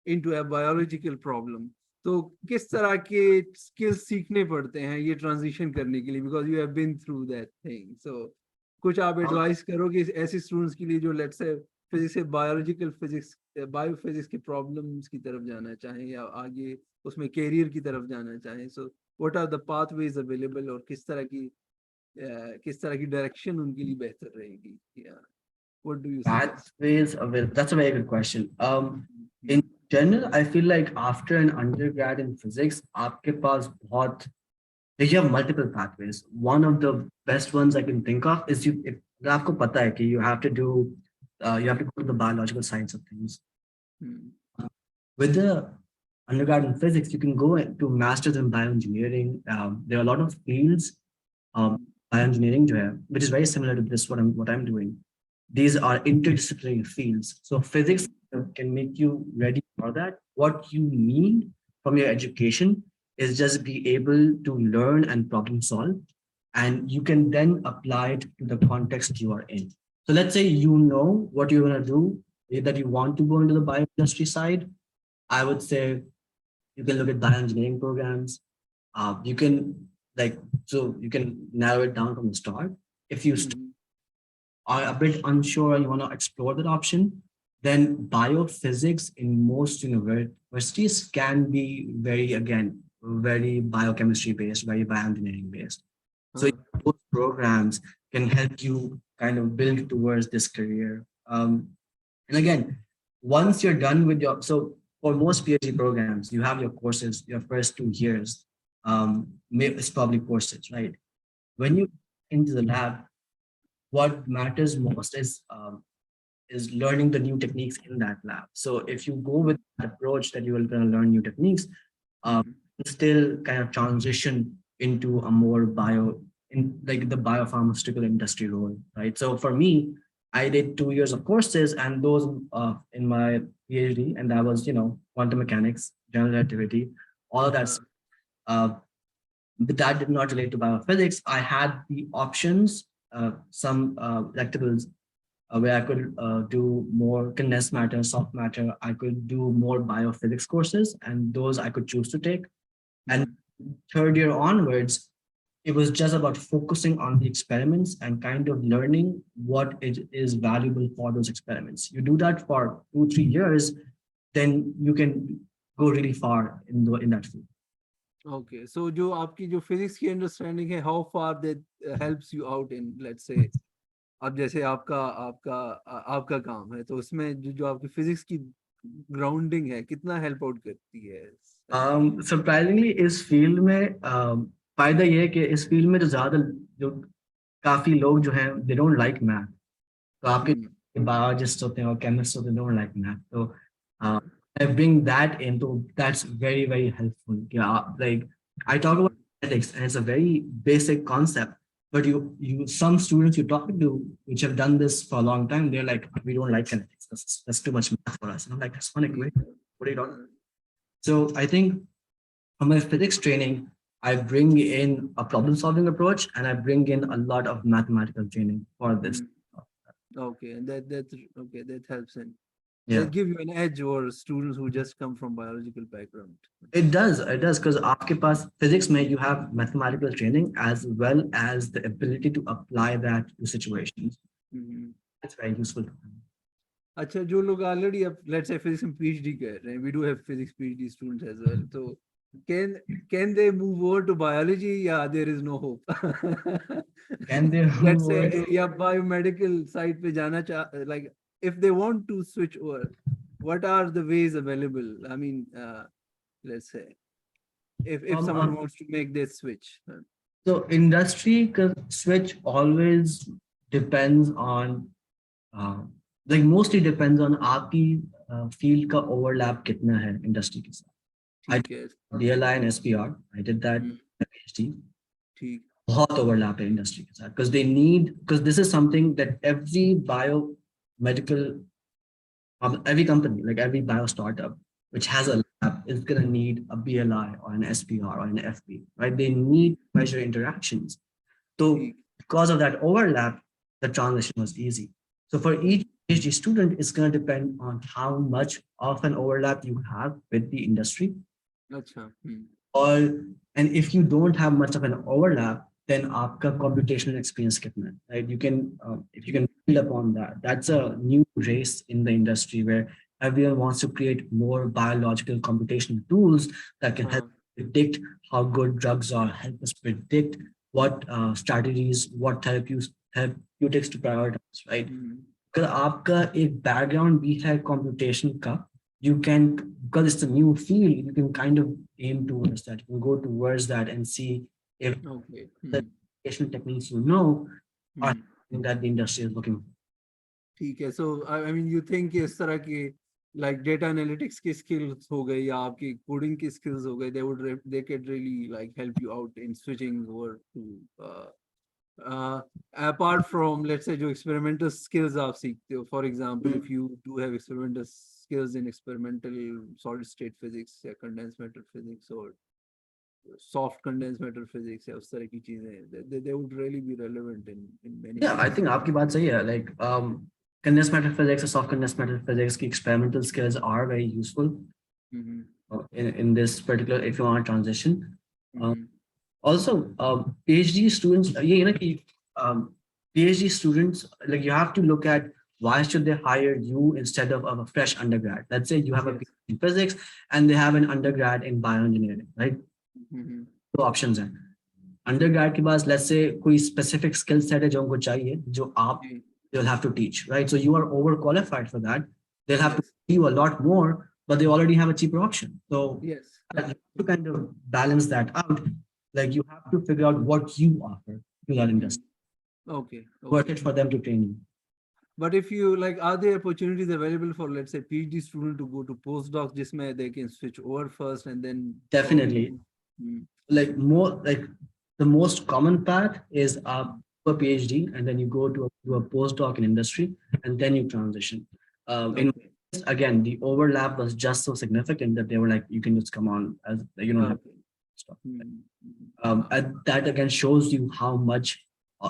into a biological problem? तो किस तरह के skills सीखने पड़ते हैं ये transition करने के लिए, because you have been through that thing. So कुछ आप advice करोगे ऐसे students के लिए जो let's say physics से biological physics biophysics के problems की तरफ जाना चाहें या आगे उसमें career की तरफ जाना चाहें. So what are the pathways available और किस तरह की direction उनके लिए बेहतर रहेगी? Yeah. What do you suggest? That's a very good question. In general, I feel like after an undergrad in physics, आपके पास बहुत you have multiple pathways. One of the best ones I can think of is if अगर आपको पता है कि you have to go to the biological science of things. Hmm. With the undergrad in physics, you can go to masters in bioengineering. There are a lot of fields, um, bioengineering, which is very similar to this what I'm doing. These are interdisciplinary fields. So physics can make you ready for that. What you need from your education is just be able to learn and problem solve, and you can then apply it to the context you are in. So let's say you know what you're going to do, that you want to go into the bioindustry side. I would say you can look at bioengineering programs. You can you can narrow it down from the start. If you Hmm. are a bit unsure and you want to explore that option, then biophysics in most universities can be very biochemistry based, very bioengineering based. So Huh. those programs can help you kind of build towards this career. And again, once you're done with so for most PhD programs, you have your courses, your first 2 years, it's probably courses, right? When you into the lab, what matters most is learning the new techniques in that lab. So if you go with that approach that you are going to learn new techniques, Hmm. still kind of transition into a more in like the biopharmaceutical industry role, right? So for me, I did 2 years of courses, and those in my PhD, and that was quantum mechanics, general relativity, all of that. Huh. Uh, but that did not relate to biophysics. I had the options, some electables where I could do more condensed matter, soft matter. I could do more biophysics courses, and those I could choose to take. And Hmm. third year onwards, it was just about focusing on the experiments and kind of learning what it is valuable for those experiments. You do that for 2, 3 years, then you can go really far in that field. Okay, so जो आपकी जो physics की understanding है, how far that helps you out in, let's say, अब जैसे आपका काम है तो उसमें जो आपकी physics की grounding है कितना help out करती है? सरप्राइजिंगली इस फील्ड में फायदा ये है कि इस फील्ड में जो काफी लोग जो हैं दे डोंट लाइक मैथ. तो Hmm. आपके बायोलॉजिस्ट होते हैं और केमिस्ट होते हैं, डोंट लाइक मैथ. तो हाँ. I bring that in, so that's very helpful. Yeah, like I talk about ethics, and it's a very basic concept. But some students you talk to which have done this for a long time, they're like, we don't like kinetics. That's too much math for us. And I'm like, that's one equation. What are you talking? So I think from my physics training, I bring in a problem solving approach, and I bring in a lot of mathematical training for this. Okay, and that's okay. That helps in Yeah. that give you an edge over students who just come from biological background. It does, because आपके पास physics में you have mathematical training as well as the ability to apply that to situations. Mhm. It's very useful. अच्छा, जो लोग already अब let's say physics में PhD कर रहे हैं, we do have physics PhD students as well, तो can they move over to biology? Yeah, there is no hope. Can they Let's move over say, to- yeah, biomedical side pe jana like if they want to switch over, what are the ways available? I mean, let's say if Um, someone um, wants to make this switch. so industry switch always depends on uh, like mostly depends on आपकी field का overlap कितना है industry के साथ. I ठीक है, did DLI and SPR. I did that hmm, PhD. ठीक, बहुत overlap है industry के साथ because they need because this is something that every biomedical every company like every bio startup which has a lab is going to need a BLI or an SPR or an FP, right? They need to measure interactions. So ठीक, because of that overlap, the transition was easy. So for each PhD student, it's going to depend on how much of an overlap you have with the industry. अच्छा, Or and if you don't have much of an overlap, then आपका computational experience कितना है, right? You can if you can build upon that. That's a new race in the industry where everyone wants to create more biological computational tools that can help हाँ, predict how good drugs are, help us predict what strategies, what therapeutics to prioritize, right? अगर आपका एक background भी है computation का, you can, because it's a new field, you can kind of aim towards that. You can go towards that and see if okay, the educational techniques you know are hmm, something that the industry is looking for. ठीक है. So I mean you think इस तरह की like data analytics की skills हो गई या आपकी coding की skills हो गई, they could really like help you out in switching over to apart from let's say जो experimental skills आप सीखते हो, for example if you do have experimental skills in experimental solid state physics या condensed matter physics or soft condensed matter physics या उस तरह की चीजें, they would really be relevant in many Yeah, I cases. think आपकी बात सही है. Like condensed matter physics or soft condensed matter physics की experimental skills are very useful in this particular if you want to transition. Also, PhD students, ये है ना कि PhD students, like you have to look at why should they hire you instead of a fresh undergrad. Let's say you have a Yes. PhD in physics and they have an undergrad in bioengineering, right? Two options हैं. Undergrad के पास, let's say कोई specific skill set है जो उनको चाहिए, जो आप जी, they'll have to teach, right? So you are overqualified for that. They'll have to yes, pay you a lot more, but they already have a cheaper option. So yes, you have to kind of balance that out. Like you have to figure out what you offer to that industry. okay, Worth okay. it for them to train you. But if you like, are there opportunities available for let's say PhD student to go to postdocs जिसमें they can switch over first and then Definitely. probably- Like more like the most common path is a PhD and then you go to a postdoc in industry and then you transition. In okay, again, the overlap was just so significant that they were like, you can just come on as you don't have okay. stuff. Mm. And that again shows you how much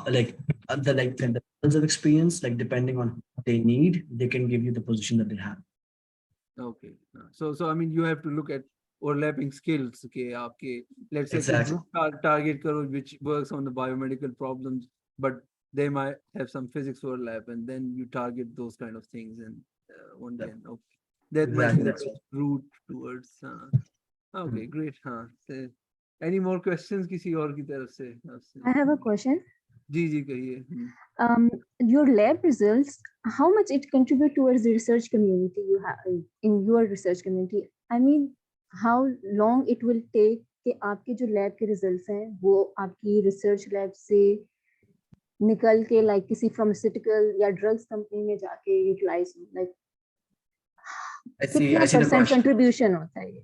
the levels of experience, like depending on what they need, they can give you the position that they have. Okay. So I mean you have to look at overlapping skills. Okay, आपके let's say कोई Exactly. group target करो which works on the biomedical problems, but they might have some physics overlap, and then you target those kind of things, and one Yeah. can okay. That might Exactly. be the That's best route towards. Okay, great. So, any more questions किसी और की तरफ से आपसे? I have a question. जी जी कहिए. Your lab results, how much it contribute towards the research community you have in your research community? I mean, how long it will take कि आपके जो lab के results हैं वो आपकी research lab से निकल के like किसी pharmaceutical या drugs company में जाके utilize हो, like I see कितना the percent question. contribution होता है ये?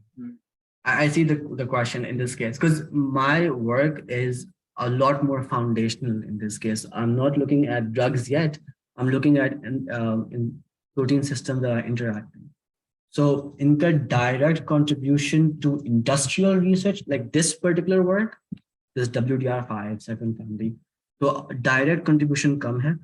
I see the question in this case because my work is a lot more foundational in this case. I'm not looking at drugs yet. I'm looking at in protein systems that are interacting. So in the direct contribution to industrial research, like this particular work, this WDR5 second family, so direct contribution come hai.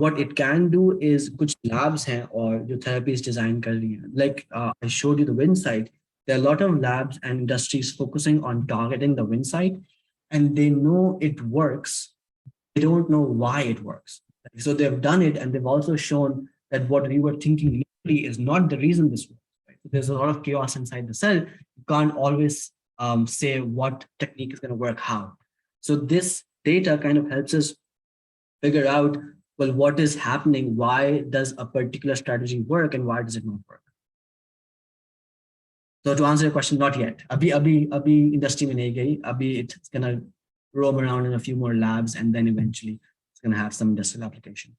What it can do is कुछ labs हैं और जो therapies design कर रही हैं. Like I showed you the wind site. There are a lot of labs and industries focusing on targeting the wind site, and they know it works. They don't know why it works. So they've done it, and they've also shown that what we were thinking initially is not the reason this works. Right? There's a lot of chaos inside the cell. You can't always say what technique is going to work how. So this data kind of helps us figure out, well, what is happening? Why does a particular strategy work and why does it not work? So to answer your question, not yet. Abhi industry mein nahi gayi. Abhi it's gonna roam around in a few more labs and then eventually it's gonna have some industrial application.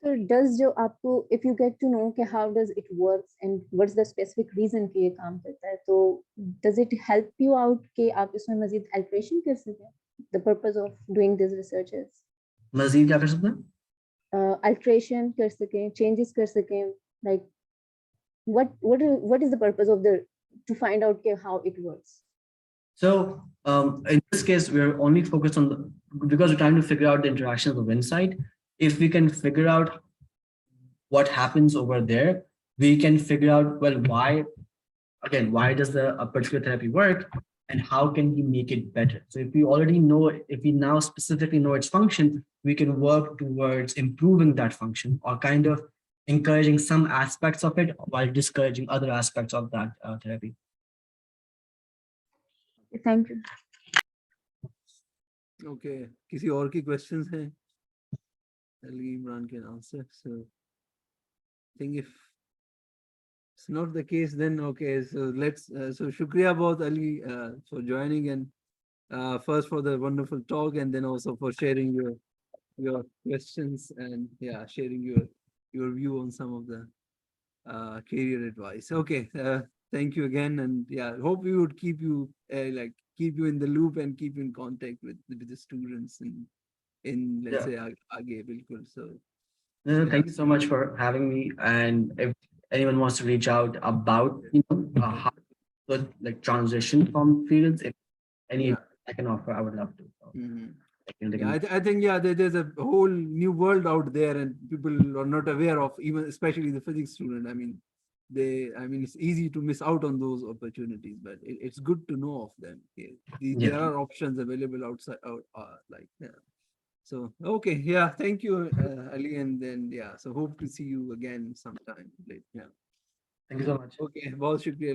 So does जो आपको, if you get to know कि how does it works and what's the specific reason कि ये काम करता है, तो does it help you out कि आप इसमें मजीद alteration कर सकें? The purpose of doing this research is Mazid kya kar sakte hain? alteration कर सकें, changes कर सकें, like what is the purpose of the to find out कि how it works? So in this case, we're only focused on because we're trying to figure out the interactions of inside. If we can figure out what happens over there, we can figure out, well, why does a particular therapy work and how can we make it better? So if we already know, if we now specifically know its function, we can work towards improving that function or kind of encouraging some aspects of it while discouraging other aspects of that therapy. Thank you. Okay. किसी और की questions हैं? Ali Imran can answer. So I think if it's not the case, then okay. So let's. So shukriya about Ali for joining and first for the wonderful talk and then also for sharing your questions and yeah, sharing your view on some of the career advice. Okay. Thank you again, and yeah, hope we would keep you keep you in the loop and keep in contact with the students in let's say aage bilkul. So Thank you so much for having me. And if anyone wants to reach out about how to like transition from fields, if any I can offer, I would love to. So, yeah, I think yeah, there's a whole new world out there, and people are not aware of, even especially the physics student. I mean, it's easy to miss out on those opportunities, but it's good to know of them. There are options available outside. So okay, yeah, thank you, Ali, and then yeah, so hope to see you again sometime later. Yeah. Thank you so much. Okay, बहुत शुक्रिया.